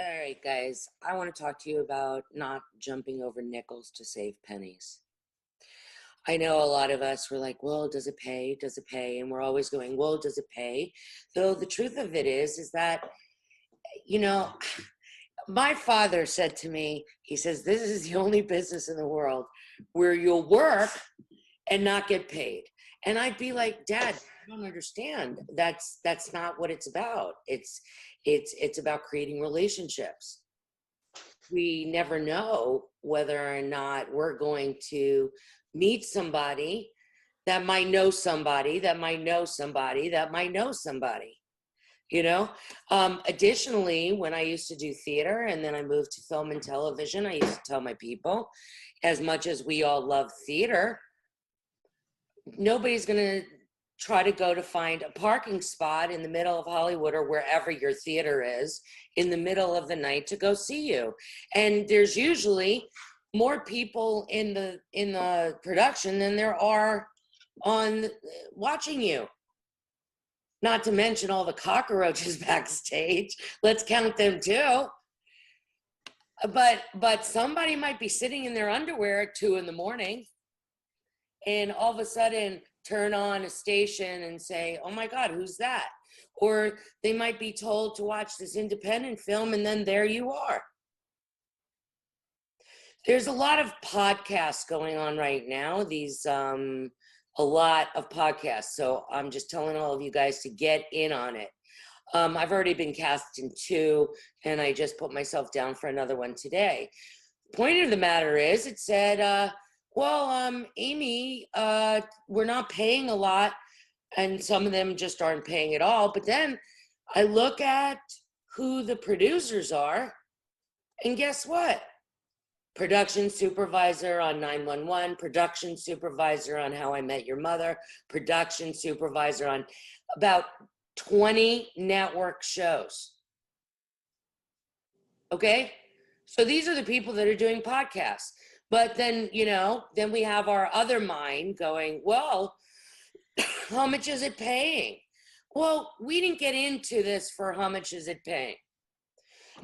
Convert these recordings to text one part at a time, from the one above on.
All right, guys, I want to talk to you about not jumping over nickels to save pennies. I know a lot of us were like, well, does it pay? Does it pay? And we're always going, well, does it pay? So the truth of it is that, you know, my father said to me, he says, this is the only business in the world where you'll work and not get paid. And I'd be like, Dad, I don't understand. That's not what it's about. It's about creating relationships. We never know whether or not we're going to meet somebody that might know somebody that might know somebody that might know somebody, you know. Additionally, when I used to do theater and then I moved to film and television, I used to tell my people, as much as we all love theater, nobody's going to try to go to find a parking spot in the middle of Hollywood or wherever your theater is in the middle of the night to go see you. And there's usually more people in the production than there are on watching you. Not to mention all the cockroaches backstage. Let's count them too. But somebody might be sitting in their underwear at 2 a.m. and all of a sudden turn on a station and say, oh my God, who's that? Or they might be told to watch this independent film and then there you are. There's a lot of podcasts going on right now, a lot of podcasts. So I'm just telling all of you guys to get in on it. I've already been cast in 2 and I just put myself down for another one today. The point of the matter is it said, well, Amy, we're not paying a lot, and some of them just aren't paying at all. But then I look at who the producers are, and guess what? Production supervisor on 911, production supervisor on How I Met Your Mother, production supervisor on about 20 network shows. Okay? So these are the people that are doing podcasts. But then, you know, then we have our other mind going, well, how much is it paying? Well, we didn't get into this for how much is it paying.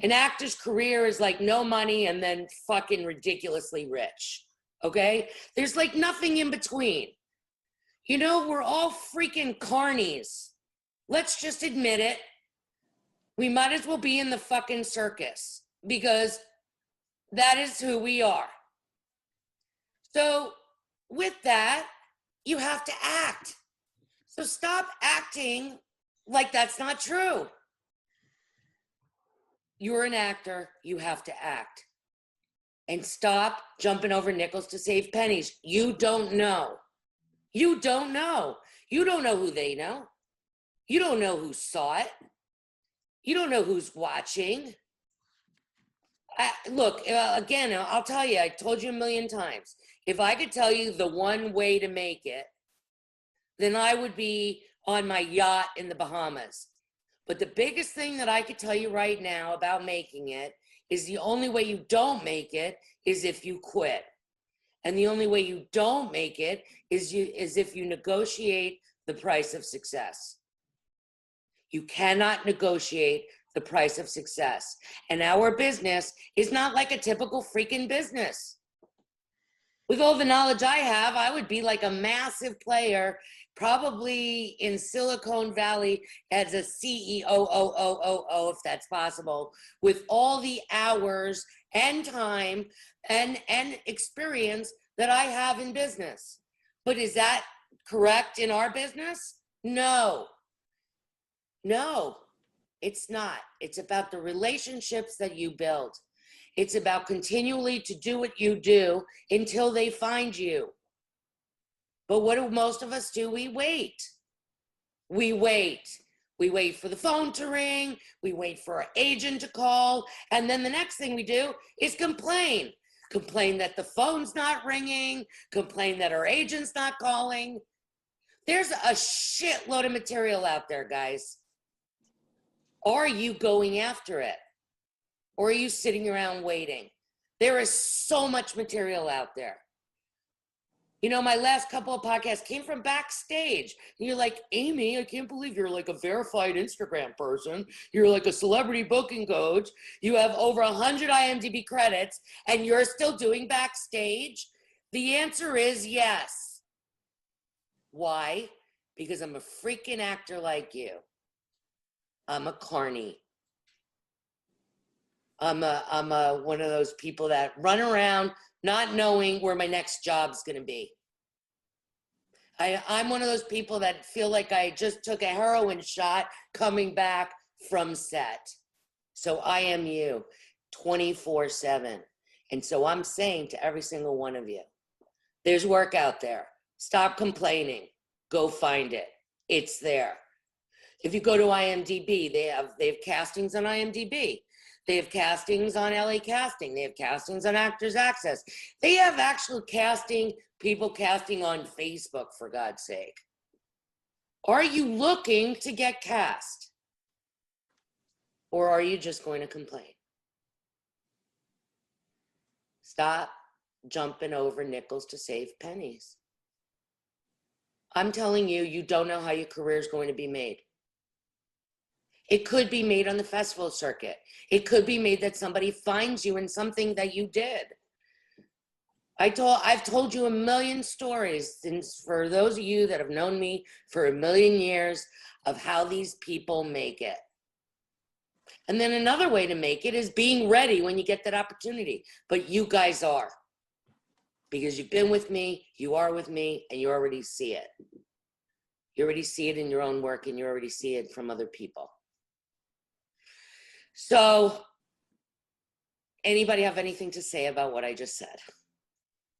An actor's career is like no money and then fucking ridiculously rich, okay? There's like nothing in between. You know, we're all freaking carnies. Let's just admit it. We might as well be in the fucking circus because that is who we are. So with that, you have to act. So stop acting like that's not true. You're an actor, you have to act. And stop jumping over nickels to save pennies. You don't know. You don't know. You don't know who they know. You don't know who saw it. You don't know who's watching. Look, again, I'll tell you, I told you a million times. If I could tell you the one way to make it, then I would be on my yacht in the Bahamas. But the biggest thing that I could tell you right now about making it is the only way you don't make it is if you quit. And the only way you don't make it is if you negotiate the price of success. You cannot negotiate the price of success. And our business is not like a typical freaking business. With all the knowledge I have, I would be like a massive player, probably in Silicon Valley as a CEO, if that's possible, with all the hours and time and experience that I have in business. But is that correct in our business? No. No, it's not. It's about the relationships that you build. It's about continually to do what you do until they find you. But what do most of us do? We wait. We wait. We wait for the phone to ring. We wait for our agent to call. And then the next thing we do is complain. Complain that the phone's not ringing. Complain that our agent's not calling. There's a shitload of material out there, guys. Are you going after it? Or are you sitting around waiting? There is so much material out there. You know, my last couple of podcasts came from backstage. And you're like, Amy, I can't believe you're like a verified Instagram person. You're like a celebrity booking coach. You have over 100 IMDb credits and you're still doing backstage? The answer is yes. Why? Because I'm a freaking actor like you. I'm a carny. I'm one of those people that run around not knowing where my next job's going to be. I'm one of those people that feel like I just took a heroin shot coming back from set. So I am you 24/7. And so I'm saying to every single one of you, there's work out there. Stop complaining. Go find it. It's there. If you go to IMDb, they have castings on IMDb. They have castings on LA Casting. They have castings on Actors Access. They have actual people casting on Facebook, for God's sake. Are you looking to get cast? Or are you just going to complain? Stop jumping over nickels to save pennies. I'm telling you, you don't know how your career is going to be made. It could be made on the festival circuit. It could be made that somebody finds you in something that you did. I've told you a million stories since, for those of you that have known me for a million years, of how these people make it. And then another way to make it is being ready when you get that opportunity. But you guys are. Because you've been with me, you are with me, and you already see it. You already see it in your own work, and you already see it from other people. So, anybody have anything to say about what I just said?